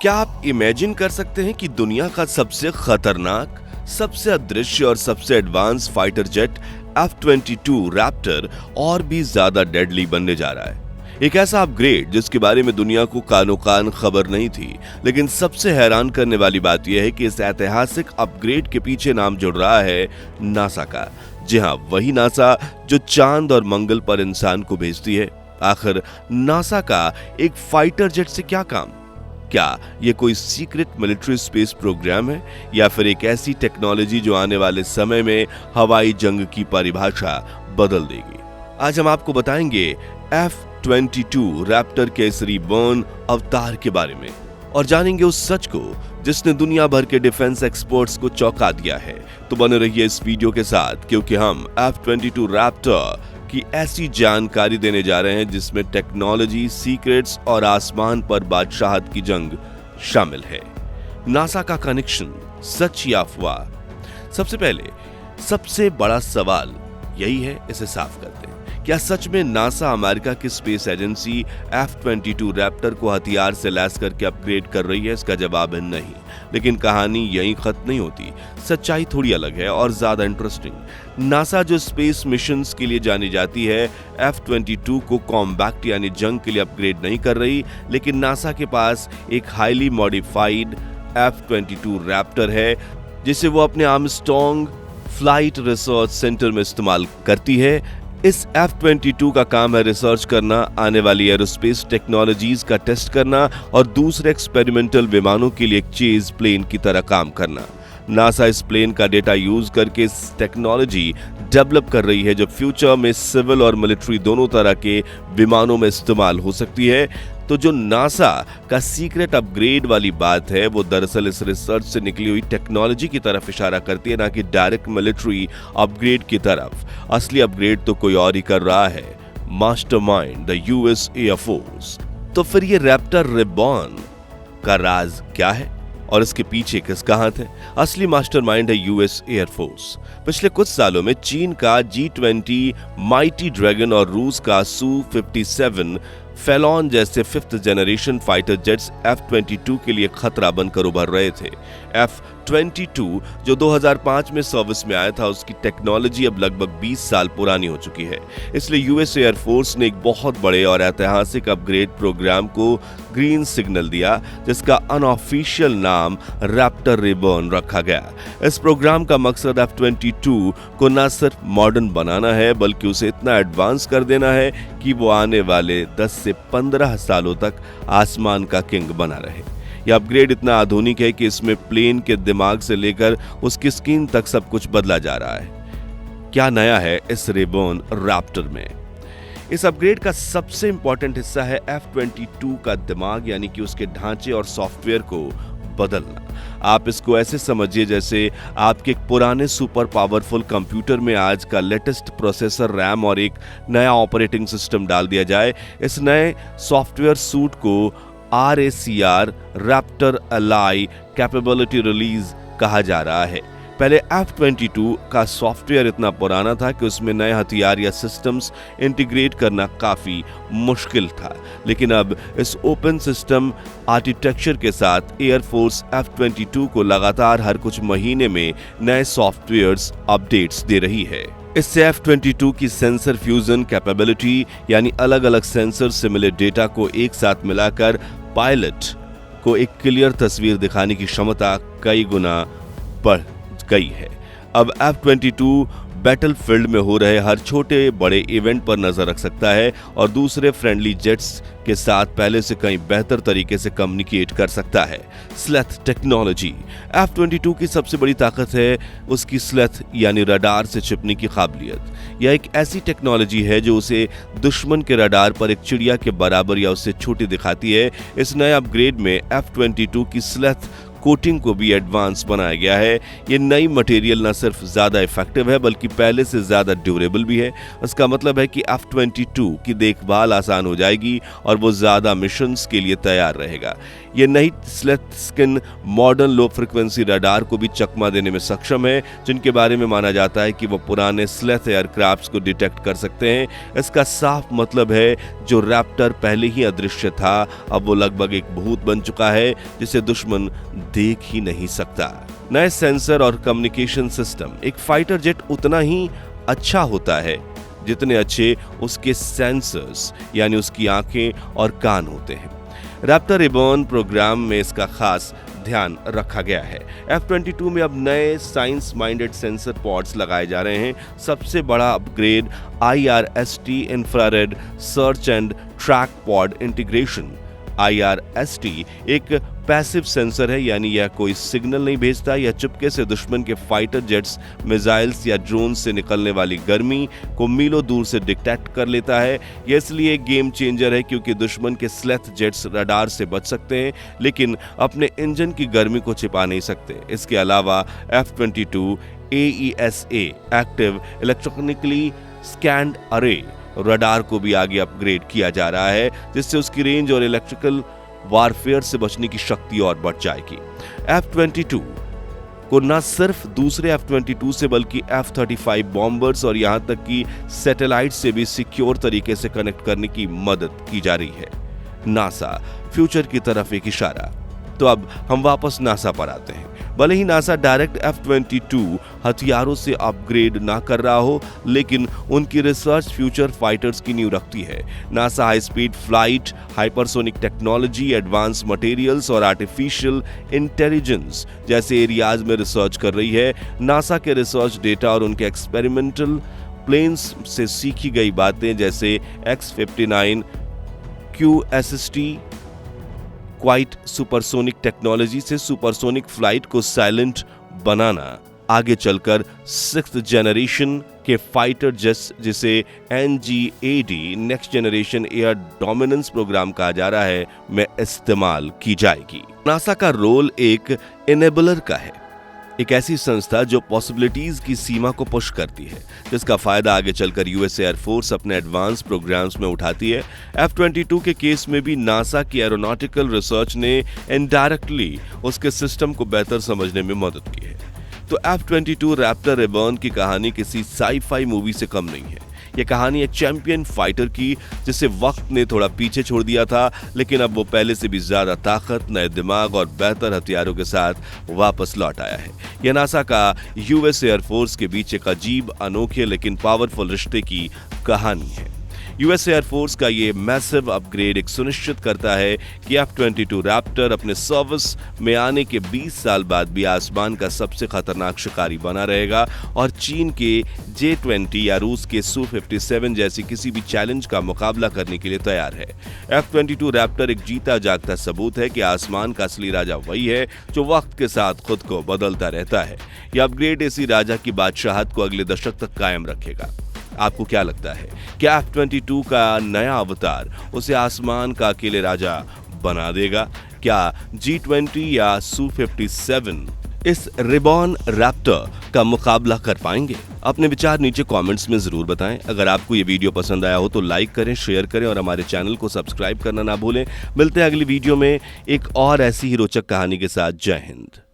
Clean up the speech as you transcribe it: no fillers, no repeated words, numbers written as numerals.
क्या आप इमेजिन कर सकते हैं कि दुनिया का सबसे खतरनाक, सबसे अदृश्य और सबसे advance fighter jet F-22 Raptor और भी ज्यादा डेडली बनने जा रहा है। एक ऐसा अपग्रेड जिसके बारे में दुनिया को कानो कान खबर नहीं थी, लेकिन सबसे हैरान करने वाली बात यह है कि इस ऐतिहासिक अपग्रेड के पीछे नाम जुड़ रहा है नासा का। जी हाँ, वही नासा जो चांद और मंगल पर इंसान को भेजती है। आखिर नासा का एक फाइटर जेट से क्या काम? क्या ये कोई सीक्रेट मिलिट्री स्पेस प्रोग्राम है या फिर एक ऐसी टेक्नोलॉजी जो आने वाले समय में हवाई जंग की परिभाषा बदल देगी? आज हम आपको बताएंगे F-22 रैप्टर के इस रीबॉर्न अवतार के बारे में और जानेंगे उस सच को जिसने दुनिया भर के डिफेंस एक्सपर्ट्स को चौंका दिया है। तो बने रहिए इस वीडियो के साथ, क्योंकि हम F-22 रैप्टर की ऐसी जानकारी देने जा रहे हैं जिसमें टेक्नोलॉजी, सीक्रेट्स और आसमान पर बादशाहत की जंग शामिल है। नासा का कनेक्शन, सच या अफवाह? सबसे पहले सबसे बड़ा सवाल यही है, इसे साफ करते हैं। क्या सच में नासा अमेरिका की स्पेस एजेंसी F-22 रैप्टर को हथियार से लैस करके अपग्रेड कर रही है? इसका जवाब है नहीं। लेकिन कहानी यहीं खत्म नहीं होती। सच्चाई थोड़ी अलग है और ज्यादा इंटरेस्टिंग। नासा जो स्पेस मिशंस के लिए जानी जाती है, F-22 को कॉम्बैक्ट यानी जंग के लिए अपग्रेड नहीं कर रही, लेकिन नासा के पास एक हाईली मॉडिफाइड F-22 रैप्टर है जिसे वो अपने आर्मस्ट्रॉन्ग फ्लाइट रिसर्च सेंटर में इस्तेमाल करती है। इस F-22 का काम है रिसर्च करना, आने वाली एरोस्पेस टेक्नोलॉजीज का टेस्ट करना और दूसरे एक्सपेरिमेंटल विमानों के लिए एक चेज प्लेन की तरह काम करना। नासा इस प्लेन का डेटा यूज करके इस टेक्नोलॉजी डेवलप कर रही है जो फ्यूचर में सिविल और मिलिट्री दोनों तरह के विमानों में इस्तेमाल हो सकती है। तो जो नासा का सीक्रेट अपग्रेड वाली बात है, वो दरअसल इस रिसर्च से निकली हुई टेक्नोलॉजी की तरफ इशारा करती है, ना कि डायरेक्ट मिलिट्री अपग्रेड की तरफ। असली अपग्रेड तो कोई और ही कर रहा है, मास्टरमाइंड द US एयरफोर्स। तो फिर ये रैप्टर रिबॉर्न का राज क्या है और इसके पीछे किसका हाथ है? असली मास्टरमाइंड है US एयरफोर्स। पिछले कुछ सालों में चीन का G-20 माइटी ड्रैगन और रूस का Su-57 फेलॉन जैसे 5th generation fighter jets F-22 के लिए खतरा बनकर उभर रहे थे। F-22 जो 2005 में सर्विस में आया था, उसकी टेक्नोलॉजी अब लगभग 20 साल पुरानी हो चुकी है। इसलिए US एयरफोर्स ने एक बहुत बड़े और ऐतिहासिक अपग्रेड प्रोग्राम को ग्रीन सिग्नल दिया, जिसका अनऑफिशियल नाम रैप्टर रिबॉर्न रखा गया। इस प्रोग्राम का मकसद F-22 को न सिर्फ मॉडर्न बनाना है, बल्कि उसे इतना एडवांस कर देना है कि वो आने वाले 10 से 15 सालों तक आसमान का किंग बना रहे। यह अपग्रेड इतना आधुनिक है कि इसमें प्लेन के दिमाग से लेकर उसकी स्किन तक सब कुछ बदला जा रहा है। क्या नया है इस रिबॉर्न रैप्टर में? इस अपग्रेड का सबसे इंपॉर्टेंट हिस्सा है F-22 का दिमाग, यानी कि उसके ढांचे और सॉफ्टवेयर को बदलना। आप इसको ऐसे समझिए जैसे आपके एक पुराने सुपर पावरफुल कंप्यूटर में आज का लेटेस्ट प्रोसेसर, रैम और एक नया ऑपरेटिंग सिस्टम डाल दिया जाए। इस नए सॉफ्टवेयर सूट को RACR raptor ally capability release कहा जा रहा है। पहले F-22 का सॉफ्टवेयर इतना पुराना था कि उसमें नए हथियार या सिस्टम्स इंटीग्रेट करना काफी मुश्किल था, लेकिन अब इस ओपन सिस्टम आर्किटेक्चर के साथ एयरफोर्स F-22 को लगातार हर कुछ महीने में नए सॉफ्टवेयर्स अपडेट्स दे रही है। इससे F-22 की सेंसर फ्यूजन कैपेबिलिटी, यानी अलग अलग सेंसर से मिले डेटा को एक साथ मिलाकर पायलट को एक क्लियर तस्वीर दिखाने की क्षमता कई गुना बढ़ गई है। अब F-22 बैटलफील्ड में हो रहे हर छोटे बड़े इवेंट पर नजर रख सकता है और दूसरे फ्रेंडली जेट्स के साथ पहले से कहीं बेहतर तरीके से कम्युनिकेट कर सकता है। स्लेथ टेक्नोलॉजी F-22 की सबसे बड़ी ताकत है उसकी स्लेथ यानी रडार से छिपने की काबिलियत। यह एक ऐसी टेक्नोलॉजी है जो उसे दुश्मन के रडार पर एक चिड़िया के बराबर या उससे छोटी दिखाती है। इस नए अपग्रेड में F-22 की स्लेथ कोटिंग को भी एडवांस बनाया गया है। ये नई मटेरियल न सिर्फ ज्यादा इफेक्टिव है बल्कि पहले से ज्यादा ड्यूरेबल भी है। इसका मतलब है कि F-22 की देखभाल आसान हो जाएगी और वो ज्यादा मिशंस के लिए तैयार रहेगा। ये नई stealth skin modern low frequency radar को भी चकमा देने में सक्षम है, जिनके बारे में माना जाता है कि वो पुराने स्लेथ एयरक्राफ्ट्स को डिटेक्ट कर सकते हैं। इसका साफ मतलब है जो रैप्टर पहले ही अदृश्य था, अब वो लगभग एक भूत बन चुका है जिसे दुश्मन देख ही नहीं सकता। नए सेंसर और कम्युनिकेशन सिस्टम। एक फाइटर जेट उतना ही अच्छा होता है जितने अच्छे उसके सेंसर्स यानी उसकी आंखें और कान होते हैं। रैप्टर रिबॉर्न प्रोग्राम में इसका खास ध्यान रखा गया है। F-22 में अब नए साइंस माइंडेड सेंसर पॉड्स लगाए जा रहे हैं। सबसे बड़ा upgrade IRST infrared search and track pod integration. IRST एक पैसिव सेंसर है, यानी यह कोई सिग्नल नहीं भेजता। यह चुपके से दुश्मन के फाइटर जेट्स, मिसाइल्स या ड्रोन से निकलने वाली गर्मी को मीलों दूर से डिटेक्ट कर लेता है। यह इसलिए एक गेम चेंजर है क्योंकि दुश्मन के स्लेथ जेट्स रडार से बच सकते हैं लेकिन अपने इंजन की गर्मी को छिपा नहीं सकते। इसके अलावा F-22 AESA active electronically scanned अरे रडार को भी आगे अपग्रेड किया जा रहा है, जिससे उसकी रेंज और इलेक्ट्रिकल वारफेयर से बचने की शक्ति और बढ़ जाएगी। F-22 को न सिर्फ दूसरे F-22 से बल्कि F-35 बॉम्बर्स और यहां तक कि सैटेलाइट से भी सिक्योर तरीके से कनेक्ट करने की मदद की जा रही है। नासा फ्यूचर की तरफ एक इशारा। तो अब हम वापस नासा पर आते हैं। भले ही नासा डायरेक्ट F-22 हथियारों से अपग्रेड ना कर रहा हो, लेकिन उनकी रिसर्च फ्यूचर फाइटर्स की नींव रखती है। NASA high speed flight, hypersonic technology, advance materials और आर्टिफिशियल इंटेलिजेंस जैसे एरियाज में रिसर्च कर रही है। नासा के रिसर्च डेटा और उनके एक्सपेरिमेंटल प्लेन्स से सीखी गई बातें जैसे X-59 QSST quiet supersonic technology से सुपरसोनिक फ्लाइट को साइलेंट बनाना, आगे चलकर 6th जनरेशन के फाइटर जेट्स जिसे NGAD next generation air dominance program कहा जा रहा है में इस्तेमाल की जाएगी। नासा का रोल एक इनेबलर का है, एक ऐसी संस्था जो पॉसिबिलिटीज की सीमा को पुश करती है, जिसका फायदा आगे चलकर यूएस एयरफोर्स अपने एडवांस प्रोग्राम्स में उठाती है। F-22 के केस में भी नासा की एरोनॉटिकल रिसर्च ने इनडायरेक्टली उसके सिस्टम को बेहतर समझने में मदद की है। तो F-22 रैप्टर रिबॉर्न की कहानी किसी साई-फाई मूवी से कम नहीं है। यह कहानी एक चैंपियन फाइटर की जिसे वक्त ने थोड़ा पीछे छोड़ दिया था, लेकिन अब वो पहले से भी ज्यादा ताकत, नए दिमाग और बेहतर हथियारों के साथ वापस लौट आया है। यह नासा का यूएस एयरफोर्स के बीच एक अजीब, अनोखे लेकिन पावरफुल रिश्ते की कहानी है। यूएस एयरफोर्स का ये मैसिव अपग्रेड एक सुनिश्चित करता है कि F-22 रैप्टर अपने सर्विस में आने के 20 साल बाद भी आसमान का सबसे खतरनाक शिकारी बना रहेगा और चीन के J-20 या रूस के Su-57 जैसी किसी भी चैलेंज का मुकाबला करने के लिए तैयार है। F-22 रैप्टर एक जीता जागता सबूत है कि आसमान का असली राजा वही है जो वक्त के साथ खुद को बदलता रहता है। यह अपग्रेड इसी राजा की बादशाहत को अगले दशक तक कायम रखेगा। आपको क्या लगता है, क्या F-22 का नया अवतार उसे आसमान का अकेले राजा बना देगा? क्या G-20 या Su-57 इस रिबॉर्न रैप्टर का मुकाबला कर पाएंगे? अपने विचार नीचे कमेंट्स में जरूर बताएं। अगर आपको ये वीडियो पसंद आया हो तो लाइक करें, शेयर करें और हमारे चैनल को सब्सक्राइब करना ना भूलें। मिलते हैं अगली वीडियो में एक और ऐसी ही रोचक कहानी के साथ। जय हिंद।